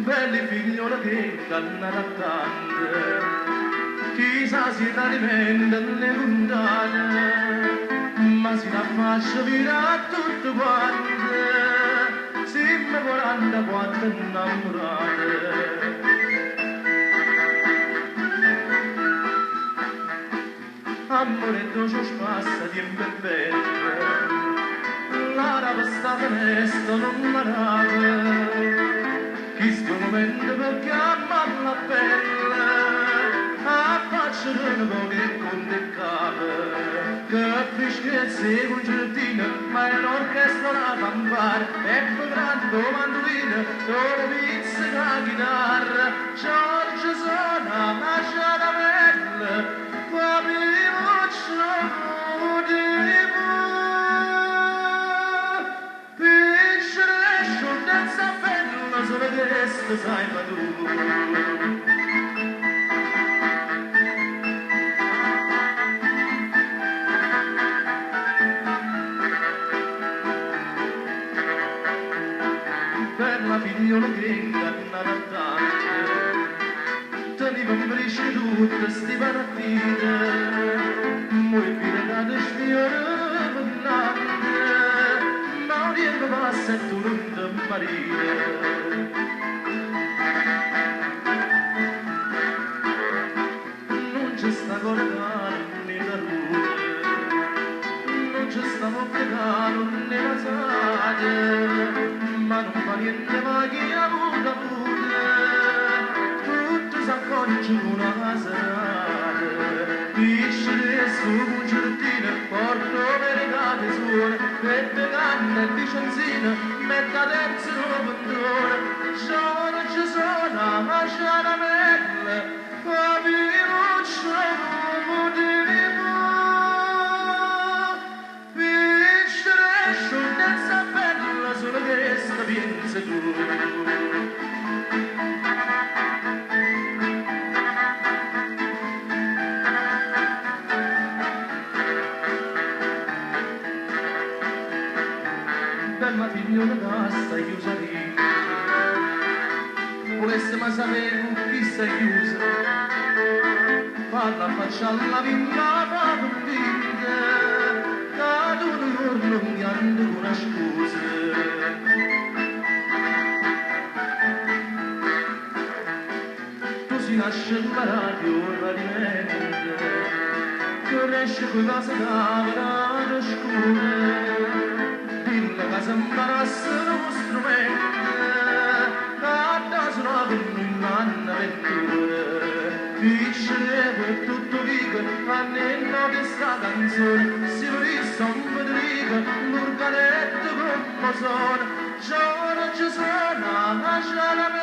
belli figlioli che cannano tante, chissà si tradimenta nelle montagne, ma si affaccia fino a tutte quante, siamo 44 innamorate. Amore doce spassa tempo e bello, l'ara sta finestra non la nave, chi sto momento perché ammala la pelle, a faccia un po' che conta il capo, che fischezza e concertina, ma è un'orchestra da fanfare, e poi grande mandolina, dove pizza la chitarra, Giorgio suona, ma c'è la bella, solo questo sai ma tu per la figliola che ingannava tanto teneva un brisce tutte sti partite moi piegate sfiore pennante ma un tempo passa e tu non ti marire c'è sta corcano nella luce, non c'è sta moccano nella sade, ma non fa niente ma chi ha avuto tutto s'accorge una serata, piscine su concertine, porto verità suone, mette canne e vicenzine, mette a terzo bandone, sono ci sono, ma c'è la melle, pensa tu bella figliola da stai chiusa lì volesse mai sapere chi stai chiusa parla faccia alla villa da convinta da tu un giorno un pianto con una scusa si nasce imparato un radimento che riesce con la sedata scura dilla che si imparasse lo strumento da suonare in un'avventura piccole per tutto vivo annenno che sta canzone si volesse un po' di riga l'organetto come suona giorno ci suona ma c'è la